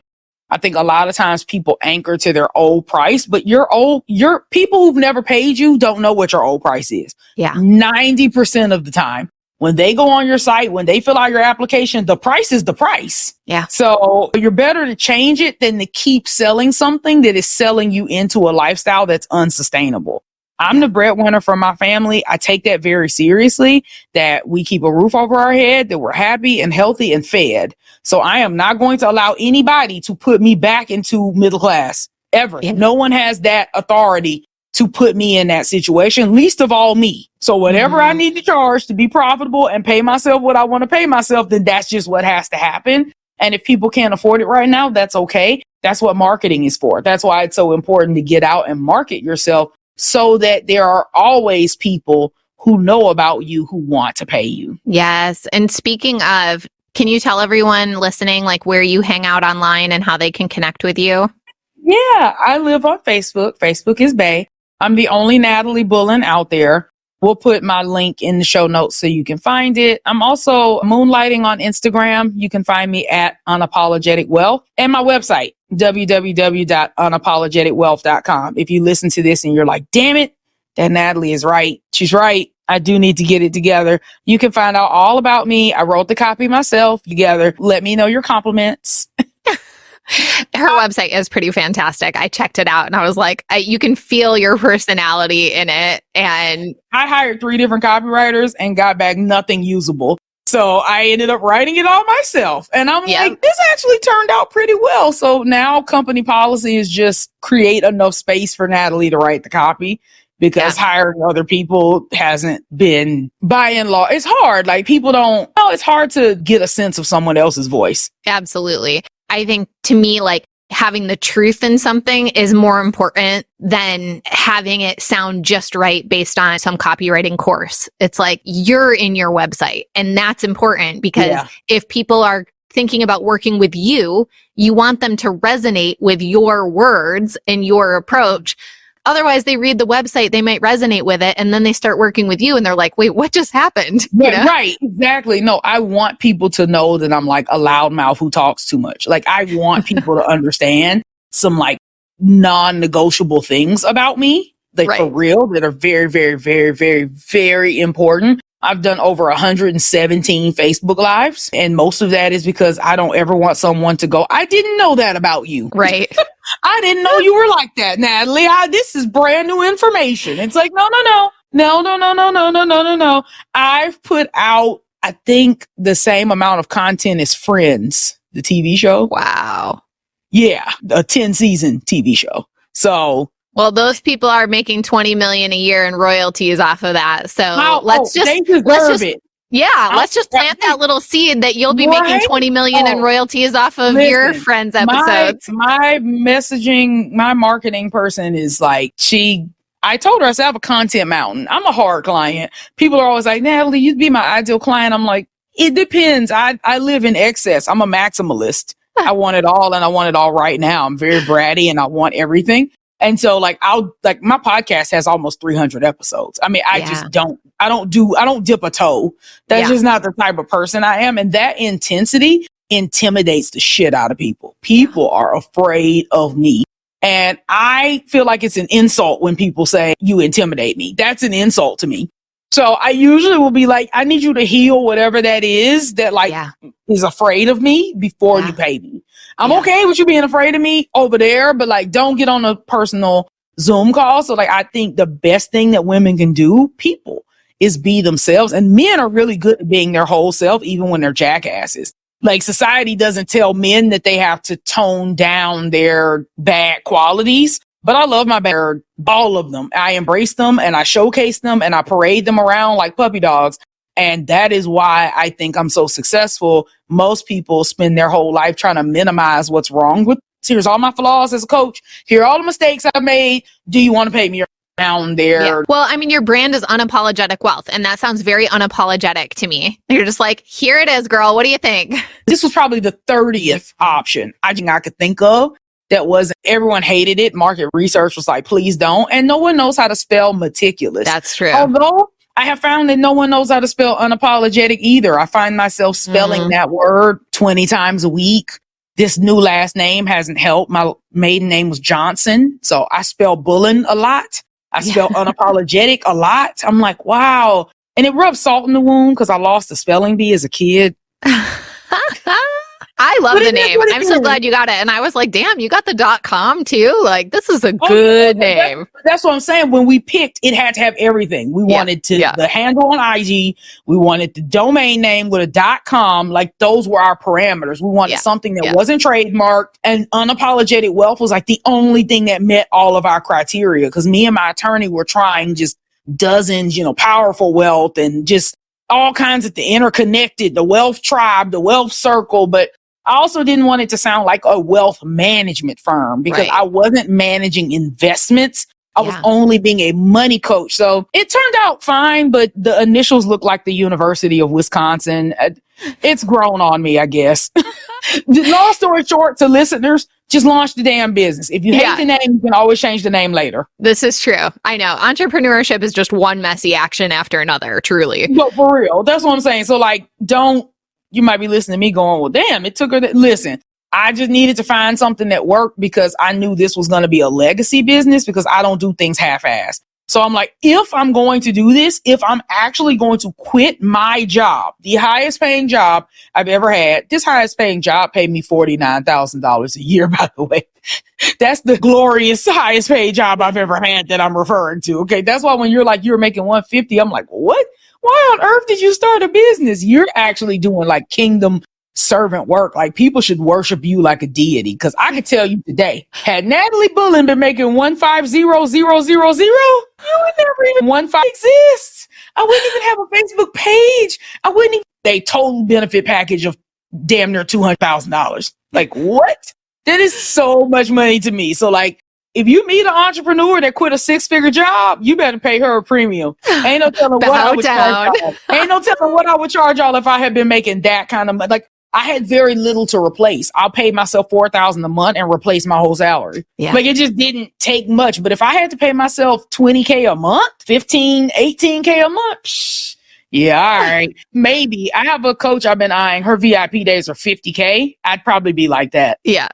I think a lot of times people anchor to their old price, but your people who've never paid you don't know what your old price is. Yeah. 90% of the time when they go on your site, when they fill out your application, the price is the price. Yeah. So you're better to change it than to keep selling something that is selling you into a lifestyle that's unsustainable. I'm the breadwinner for my family. I take that very seriously, that we keep a roof over our head, that we're happy and healthy and fed. So I am not going to allow anybody to put me back into middle class ever. Yeah. No one has that authority to put me in that situation, least of all me. So whatever I need to charge to be profitable and pay myself what I want to pay myself, then that's just what has to happen. And if people can't afford it right now, that's okay. That's what marketing is for. That's why it's so important to get out and market yourself, so that there are always people who know about you who want to pay you. Yes. And speaking of, can you tell everyone listening where you hang out online and how they can connect with you? Yeah, I live on Facebook. Facebook is Bae. I'm the only Natalie Bullen out there. We'll put my link in the show notes so you can find it. I'm also moonlighting on Instagram. You can find me at Unapologetic Wealth, and my website, www.unapologeticwealth.com. If you listen to this and you're like, damn it, that Natalie is right. She's right. I do need to get it together. You can find out all about me. I wrote the copy myself together. Let me know your compliments. Her website is pretty fantastic. I checked it out and I was like, you can feel your personality in it. And I hired 3 different copywriters and got back nothing usable. So I ended up writing it all myself. And I'm like, this actually turned out pretty well. So now company policy is just create enough space for Natalie to write the copy, because hiring other people hasn't been, by and large, it's hard. People don't, it's hard to get a sense of someone else's voice. Absolutely. I think to me, having the truth in something is more important than having it sound just right based on some copywriting course. It's you're in your website, and that's important, because if people are thinking about working with you, you want them to resonate with your words and your approach. Otherwise, they read the website, they might resonate with it, and then they start working with you and they're like, wait, what just happened? Right, exactly. No, I want people to know that I'm a loudmouth who talks too much. I want people to understand some non-negotiable things about me, for real, that are very, very, very, very, very important. I've done over 117 Facebook Lives. And most of that is because I don't ever want someone to go, I didn't know that about you. Right. I didn't know you were like that, Natalie. This is brand new information. It's like, no. I've put out, I think, the same amount of content as Friends, the TV show. Wow. Yeah, a 10-season TV show. So, well, those people are making $20 million a year in royalties off of that. So let's just plant that little seed that you'll be making $20 million in royalties off of your Friends episodes. My messaging, my marketing person is like, I told her, I said, I have a content mountain. I'm a hard client. People are always like, Natalie, you'd be my ideal client. I'm like, it depends. I live in excess. I'm a maximalist. I want it all, and I want it all right now. I'm very bratty and I want everything. And so my podcast has almost 300 episodes. I mean, I don't dip a toe. That's just not the type of person I am. And that intensity intimidates the shit out of people. People are afraid of me. And I feel like it's an insult when people say you intimidate me. That's an insult to me. So I usually will be like, I need you to heal whatever that is that is afraid of me before you pay me. I'm okay with you being afraid of me over there, but don't get on a personal Zoom call. So I think the best thing that women can do, people, is be themselves. And men are really good at being their whole self, even when they're jackasses. Society doesn't tell men that they have to tone down their bad qualities. But I love my bad, all of them. I embrace them and I showcase them and I parade them around like puppy dogs. And that is why I think I'm so successful. Most people spend their whole life trying to minimize what's wrong with. Here's all my flaws as a coach. Here are all the mistakes I've made. Do you want to pay me around there? Yeah. Well, I mean, your brand is unapologetic wealth. And that sounds very unapologetic to me. You're just like, here it is, girl. What do you think? This was probably the 30th option I could think of. That wasn't, everyone hated it. Market research was like, please don't. And no one knows how to spell meticulous. That's true. Although I have found that no one knows how to spell unapologetic either. I find myself spelling that word 20 times a week. This new last name hasn't helped. My maiden name was Johnson. So I spell Bullen a lot. I spell unapologetic a lot. I'm like, wow. And it rubs salt in the wound because I lost the spelling bee as a kid. I love the name. I'm so glad you got it. And I was like, damn, you got the .com too? This is a good name. That's what I'm saying. When we picked, it had to have everything. We wanted the handle on IG. We wanted the domain name with a .com. Those were our parameters. We wanted something that wasn't trademarked. And unapologetic wealth was the only thing that met all of our criteria. Because me and my attorney were trying just dozens, powerful wealth and just all kinds of the interconnected, the wealth tribe, the wealth circle. But I also didn't want it to sound like a wealth management firm because I wasn't managing investments. I was only being a money coach. So it turned out fine, but the initials look like the University of Wisconsin. It's grown on me, I guess. Long story short, to listeners, just launch the damn business. If you hate the name, you can always change the name later. This is true. I know. Entrepreneurship is just one messy action after another, truly. No, for real. That's what I'm saying. So you might be listening to me going, well, damn, it took her listen, I just needed to find something that worked because I knew this was going to be a legacy business because I don't do things half-assed. So I'm like, if I'm going to do this, if I'm actually going to quit my job, the highest paying job I've ever had, this highest paying job paid me $49,000 a year, by the way. That's the glorious highest paid job I've ever had that I'm referring to. Okay. That's why when you're like, you're making 150, I'm like, what? Why on earth did you start a business? You're actually doing kingdom servant work. People should worship you like a deity. Because I can tell you today, had Natalie Bullen been making 150,000, you would never even 15 exist. I wouldn't even have a Facebook page. I wouldn't even a total benefit package of damn near $200,000. What? That is so much money to me. So if you meet an entrepreneur that quit a 6-figure job, you better pay her a premium. Ain't no telling what I would charge y'all. Ain't no telling what I would charge y'all if I had been making that kind of money. I had very little to replace. I'll pay myself $4,000 a month and replace my whole salary. Yeah. It just didn't take much. But if I had to pay myself $20K a month, $15, $18K a month, yeah, all right. Maybe. I have a coach I've been eyeing. Her VIP days are $50K. I'd probably be like that. Yeah.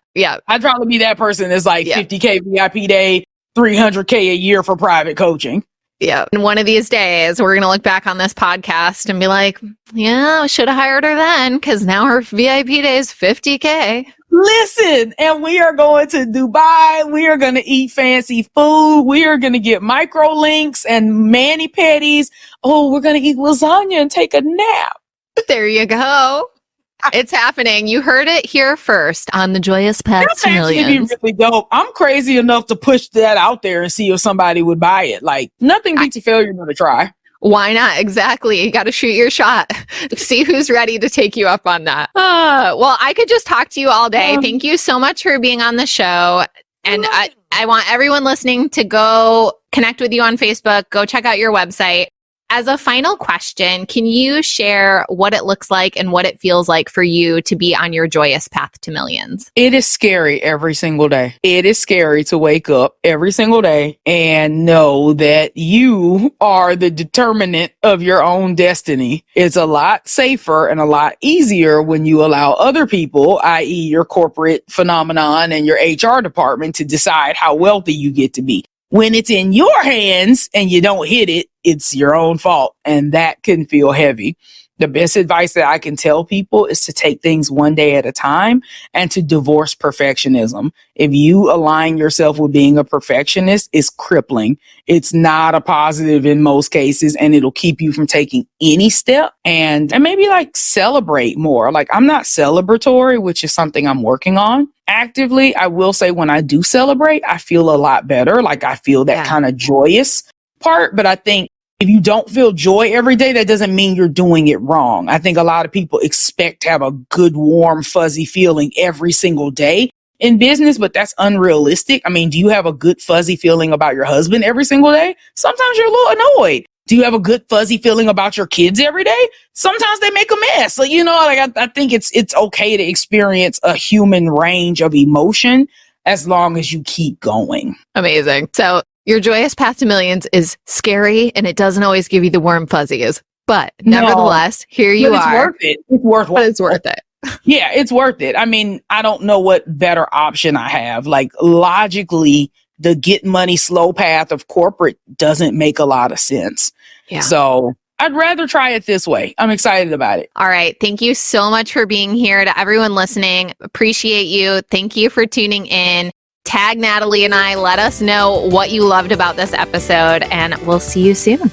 I'd probably be that person that's $50K VIP day, $300K a year for private coaching. Yeah. And one of these days, we're going to look back on this podcast and be like, yeah, I should have hired her then because now her VIP day is $50K. Listen, and we are going to Dubai. We are going to eat fancy food. We are going to get micro links and mani-pedis. Oh, we're going to eat lasagna and take a nap. There you go. It's happening. You heard it here first on the Joyous Path to Millions. Be really dope. I'm crazy enough to push that out there and see if somebody would buy it. Like, nothing beats a failure but a try. Why not? Exactly. You got to shoot your shot. See who's ready to take you up on that. Well, I could just talk to you all day. Thank you so much for being on the show. And I want everyone listening to go connect with you on Facebook. Go check out your website. As a final question, can you share what it looks like and what it feels like for you to be on your joyous path to millions? It is scary every single day. It is scary to wake up every single day and know that you are the determinant of your own destiny. It's a lot safer and a lot easier when you allow other people, i.e. your corporate phenomenon and your HR department, to decide how wealthy you get to be. When it's in your hands and you don't hit it, it's your own fault. And that can feel heavy. The best advice that I can tell people is to take things one day at a time and to divorce perfectionism. If you align yourself with being a perfectionist, it's crippling. It's not a positive in most cases, and it'll keep you from taking any step and maybe like celebrate more. Like, I'm not celebratory, which is something I'm working on actively. I will say when I do celebrate, I feel a lot better. Like, I feel that kind of joyous part, but I think if you don't feel joy every day, that doesn't mean you're doing it wrong. I think a lot of people expect to have a good, warm, fuzzy feeling every single day in business, but that's unrealistic. I mean, do you have a good, fuzzy feeling about your husband every single day? Sometimes you're a little annoyed. Do you have a good, fuzzy feeling about your kids every day? Sometimes they make a mess. Like, I think it's okay to experience a human range of emotion as long as you keep going. Amazing. So your joyous path to millions is scary and it doesn't always give you the warm fuzzies, but nevertheless, here you are. It's worth it. It's worth but it's worth it. Yeah, it's worth it. I mean, I don't know what better option I have. Like, logically, the get money slow path of corporate doesn't make a lot of sense. Yeah. So I'd rather try it this way. I'm excited about it. All right. Thank you so much for being here. To everyone listening, appreciate you. Thank you for tuning in. Tag Natalie and I. Let us know what you loved about this episode, and we'll see you soon.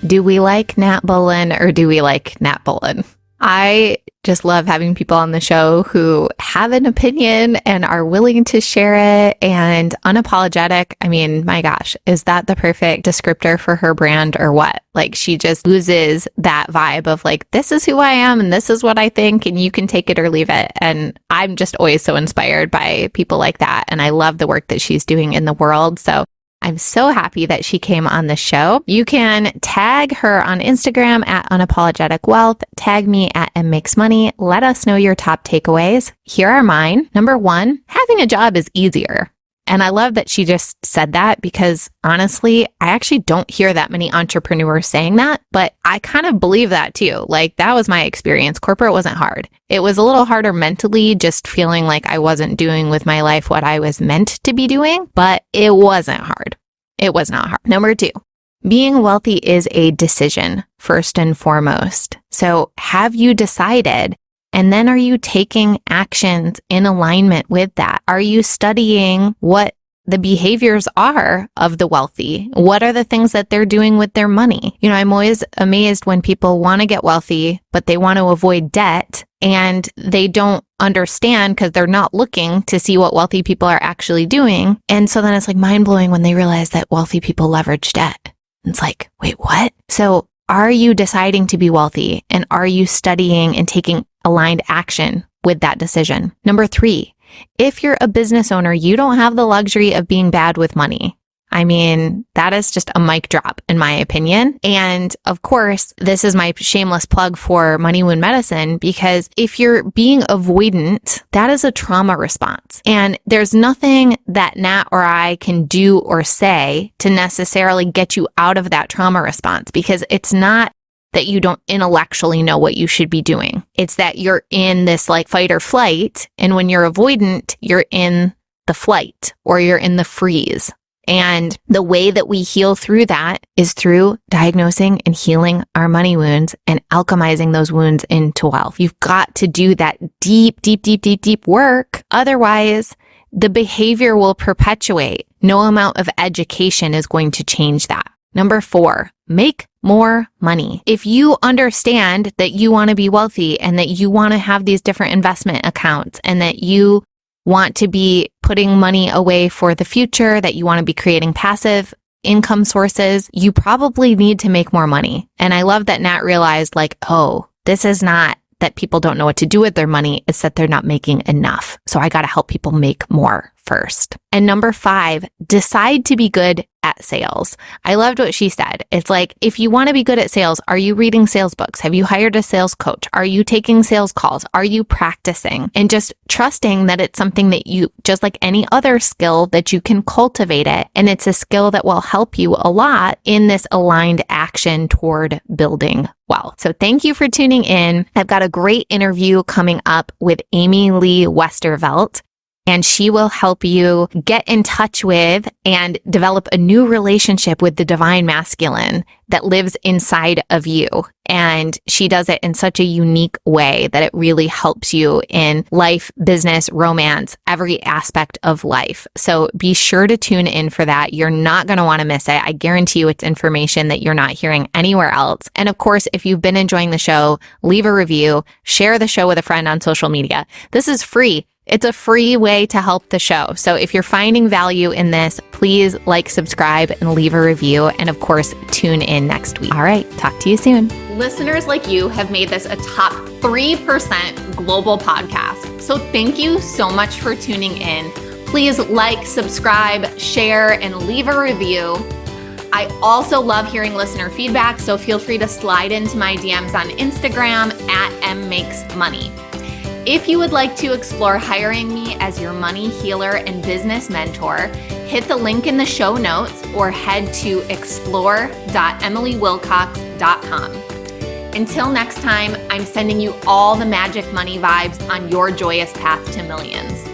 Do we like Nat Bullen or do we like Nat Bullen? I just love having people on the show who have an opinion and are willing to share it and unapologetic. I mean, my gosh, is that the perfect descriptor for her brand or what? Like, she just loses that vibe of like, this is who I am and this is what I think and you can take it or leave it. And I'm just always so inspired by people like that. And I love the work that she's doing in the world. So I'm so happy that she came on the show. You can tag her on Instagram at Unapologetic Wealth. Tag me at MMakesMoney. Let us know your top takeaways. Here are mine. Number 1, having a job is easier. And I love that she just said that because honestly, I actually don't hear that many entrepreneurs saying that, but I kind of believe that too. Like, that was my experience. Corporate wasn't hard. It was a little harder mentally, just feeling like I wasn't doing with my life what I was meant to be doing, but it wasn't hard. It was not hard. Number 2, being wealthy is a decision first and foremost. So have you decided? And then are you taking actions in alignment with that? Are you studying what the behaviors are of the wealthy? What are the things that they're doing with their money? I'm always amazed when people want to get wealthy, but they want to avoid debt and they don't understand because they're not looking to see what wealthy people are actually doing. And so then it's like mind blowing when they realize that wealthy people leverage debt. It's like, wait, what? So are you deciding to be wealthy and are you studying and taking aligned action with that decision? Number 3, if you're a business owner, you don't have the luxury of being bad with money. I mean, that is just a mic drop in my opinion. And of course, this is my shameless plug for Money Wound Medicine, because if you're being avoidant, that is a trauma response. And there's nothing that Nat or I can do or say to necessarily get you out of that trauma response, because it's not that you don't intellectually know what you should be doing. It's that you're in this like fight or flight. And when you're avoidant, you're in the flight or you're in the freeze. And the way that we heal through that is through diagnosing and healing our money wounds and alchemizing those wounds into wealth. You've got to do that deep, deep, deep, deep, deep work. Otherwise, the behavior will perpetuate. No amount of education is going to change that. Number 4, make more money. If you understand that you want to be wealthy and that you want to have these different investment accounts and that you want to be putting money away for the future, that you want to be creating passive income sources, you probably need to make more money. And I love that Nat realized this is not that people don't know what to do with their money. It's that they're not making enough. So I got to help people make more first. And number 5, decide to be good at sales. I loved what she said. It's like, if you want to be good at sales, are you reading sales books? Have you hired a sales coach? Are you taking sales calls? Are you practicing? And just trusting that it's something that you, just like any other skill, that you can cultivate it. And it's a skill that will help you a lot in this aligned action toward building wealth. So thank you for tuning in. I've got a great interview coming up with Amy Lee Westervelt, and she will help you get in touch with and develop a new relationship with the divine masculine that lives inside of you. And she does it in such a unique way that it really helps you in life, business, romance, every aspect of life. So be sure to tune in for that. You're not going to want to miss it. I guarantee you it's information that you're not hearing anywhere else. And of course, if you've been enjoying the show, leave a review, share the show with a friend on social media. This is free. It's a free way to help the show. So if you're finding value in this, please like, subscribe, and leave a review. And of course, tune in next week. All right, talk to you soon. Listeners like you have made this a top 3% global podcast. So thank you so much for tuning in. Please like, subscribe, share, and leave a review. I also love hearing listener feedback, so feel free to slide into my DMs on Instagram @mmakesmoney. If you would like to explore hiring me as your money healer and business mentor, hit the link in the show notes or head to explore.emilywilcox.com. Until next time, I'm sending you all the magic money vibes on your joyous path to millions.